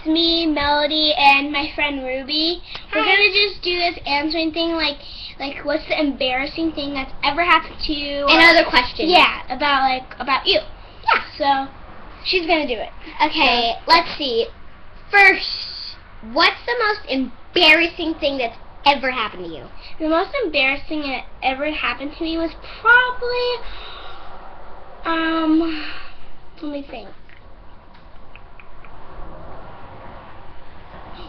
me, Melody, and my friend Ruby. We're gonna just do this answering thing, like what's the embarrassing thing that's ever happened to you? And other questions. Yeah, about you. Yeah. So she's gonna do it. Okay, So, let's see. First, what's the most embarrassing thing that's ever happened to you? The most embarrassing that ever happened to me was probably, let me think.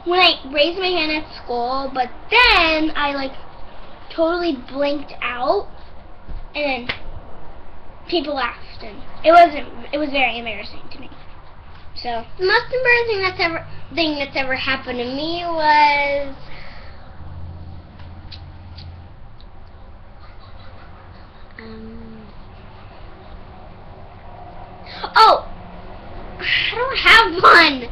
When I raised my hand at school, but then I totally blinked out, and then people laughed, and it was very embarrassing to me. So the most embarrassing thing that's ever happened to me was oh, I don't have one.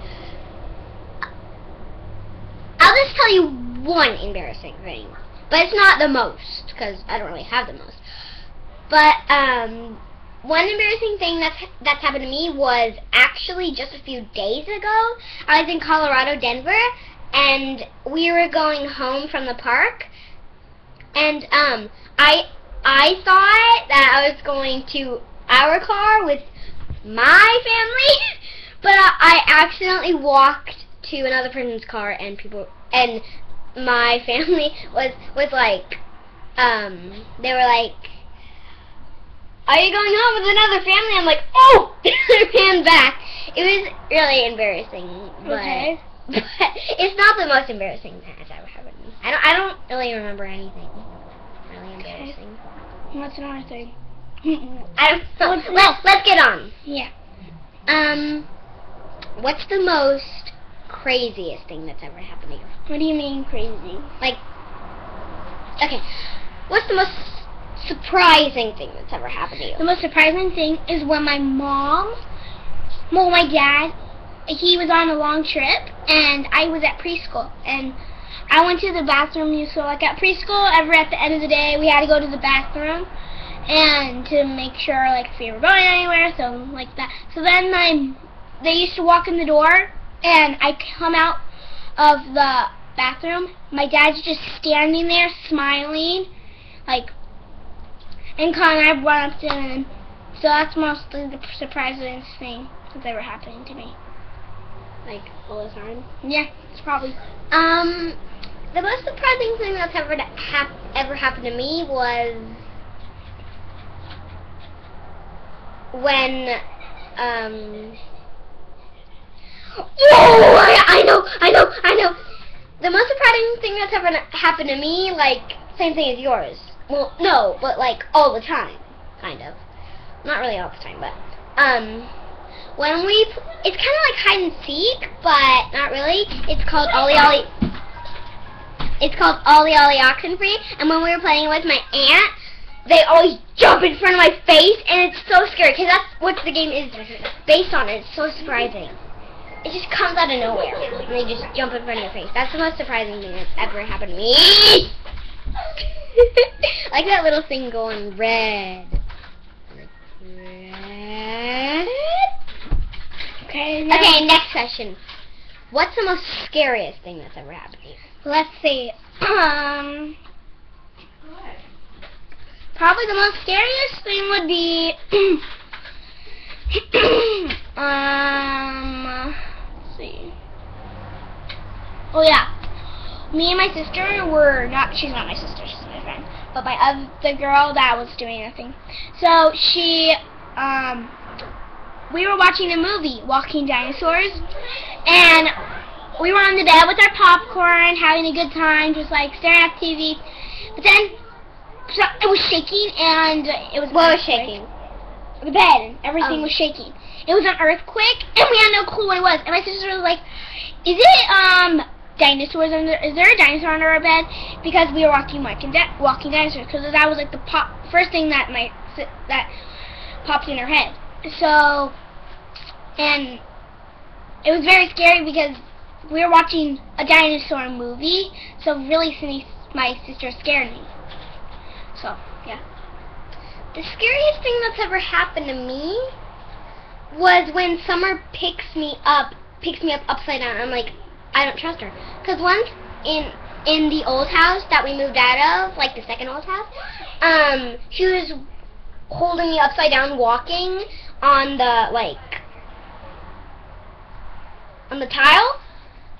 I'll just tell you one embarrassing thing, but it's not the most, because I don't really have the most. But one embarrassing thing that's happened to me was actually just a few days ago. I was in Colorado, Denver, and we were going home from the park, and I thought that I was going to our car with my family, but I accidentally walked to another person's car, and my family was like, they were like, "Are you going home with another family?" I'm like, "Oh!" I ran back. It was really embarrassing, but it's not the most embarrassing thing that's ever happened to me. I don't really remember anything really embarrassing. What's another thing? I don't know. Let's get on. Yeah. What's the most craziest thing that's ever happened to you? What do you mean crazy? Okay, what's the most surprising thing that's ever happened to you? The most surprising thing is when my dad, he was on a long trip, and I was at preschool, and I went to the bathroom. So at preschool, at the end of the day, we had to go to the bathroom, and to make sure if we were going anywhere, so that. So then they used to walk in the door, and I come out of the bathroom. My dad's just standing there smiling, and Con and I run up to him. So that's mostly the surprising thing that's ever happening to me. All the time? Yeah, it's probably. The most surprising thing that's ever happened to me was when whoa! I know. The most surprising thing that's ever happened to me, same thing as yours. Well, no, but all the time, kind of. Not really all the time, but when it's kind of like hide and seek, but not really. It's called Ollie Ollie. It's called Ollie Ollie Oxenfree, and when we were playing with my aunt, they always jump in front of my face, and it's so scary because that's what the game is based on. It's so surprising. It just comes out of nowhere, and they just jump in front of your face. That's the most surprising thing that's ever happened to me. Like that little thing going red. Red. Okay. Okay, next question. What's the most scariest thing that's ever happened to you? Let's see. Probably the most scariest thing would be let's see. Oh yeah. Me and my sister were she's not my sister, she's my friend, but the girl that was doing the thing. So we were watching a movie, Walking Dinosaurs, and we were on the bed with our popcorn, having a good time, just staring at TV. But then it was shaking, and it was... What was shaking? The bed, and everything was shaking. It was an earthquake, and we had no clue what it was. And my sister was like, is dinosaurs is there a dinosaur under our bed? Because we were watching Dinosaurs, because that was the first thing that popped in her head. So, and it was very scary because we were watching a dinosaur movie, so really my sister scared me. So, yeah. The scariest thing that's ever happened to me was when Summer picks me up picks me up upside down. I'm like, I don't trust her. Because once in the old house that we moved out of, like the second old house, she was holding me upside down walking on the, like, on the tile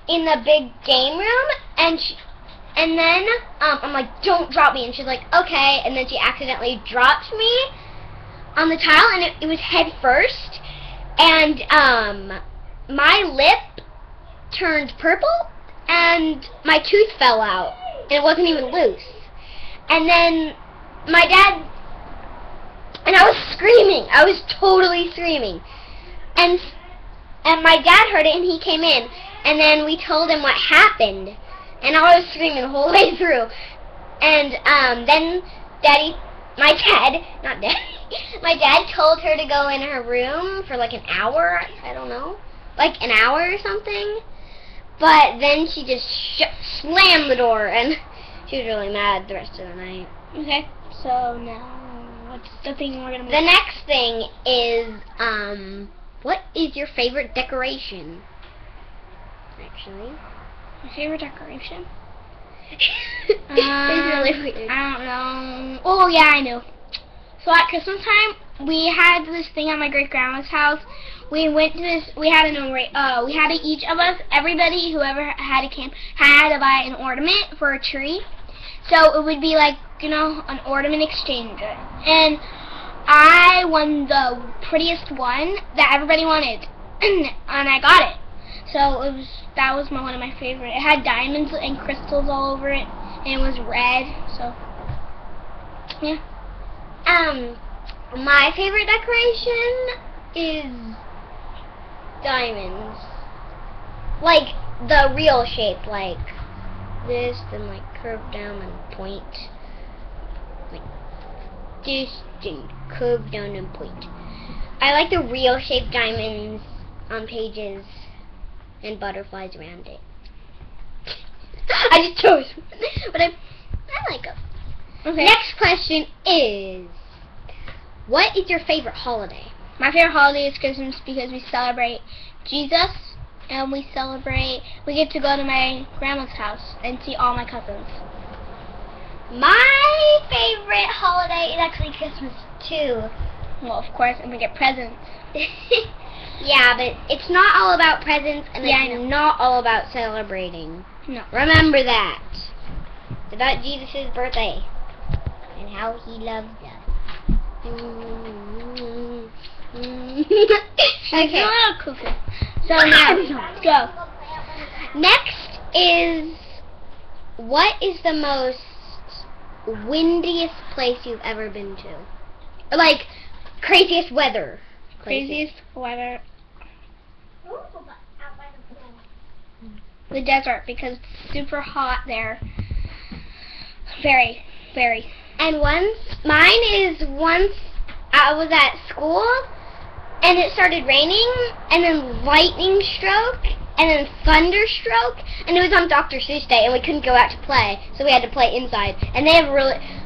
in the big game room, and then I'm like, don't drop me, and she's like, okay, and then she accidentally dropped me on the tile, and it was head first, and my lip turned purple, and my tooth fell out, and it wasn't even loose. And then my dad, and I was screaming. I was totally screaming. And my dad heard it, and he came in, and then we told him what happened, and I was screaming the whole way through. And then my dad told her to go in her room for like an hour, I don't know, like an hour or something. But then she just slammed the door, and she was really mad the rest of the night. Okay, so now what's the thing we're gonna make? The next thing is, what is your favorite decoration? Actually, my favorite decoration? It's really weird. I don't know. Oh yeah, I know. So at Christmas time, we had this thing at my great grandma's house. We went to this. We had each of us, everybody, whoever had a camp, had to buy an ornament for a tree. So it would be like, you know, an ornament exchange. And I won the prettiest one that everybody wanted, and I got it. So that was one of my favorite. It had diamonds and crystals all over it, and it was red. So yeah. My favorite decoration is diamonds. Like the real shape, like this, then like curve down and point. Like this, then curve down and point. I like the real shaped diamonds on pages and butterflies around it. I just chose, but I like them. Okay. Next question is, what is your favorite holiday? My favorite holiday is Christmas because we celebrate Jesus, and we get to go to my grandma's house and see all my cousins. My favorite holiday is actually Christmas too. Well, of course, and we get presents. Yeah, but it's not all about presents, and Yeah, it's not all about celebrating. No. Remember that. It's about Jesus' birthday and how he loved us. Okay. A little cuckoo. So now, go. Next is, what is the most windiest place you've ever been to? Like, craziest weather. Craziest weather. The desert, because it's super hot there. Very, very. And mine is once I was at school, and it started raining, and then lightning stroke, and then thunderstroke, and it was on Dr. Seuss Day, and we couldn't go out to play, so we had to play inside. And they have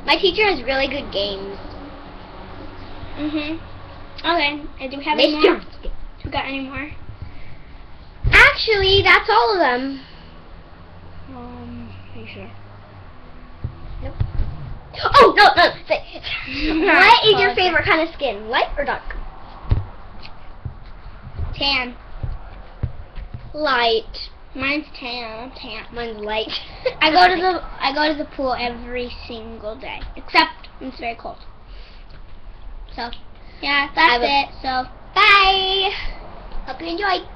my teacher has really good games. Okay, do we have any more? Do we got any more? Actually, that's all of them. Are you sure? Nope. Oh, no. What is your favorite kind of skin, light or dark? Tan. Light. Mine's tan. Mine's light. I go to the pool every single day, except when it's very cold. So, yeah, that's it. So, bye. Hope you enjoyed.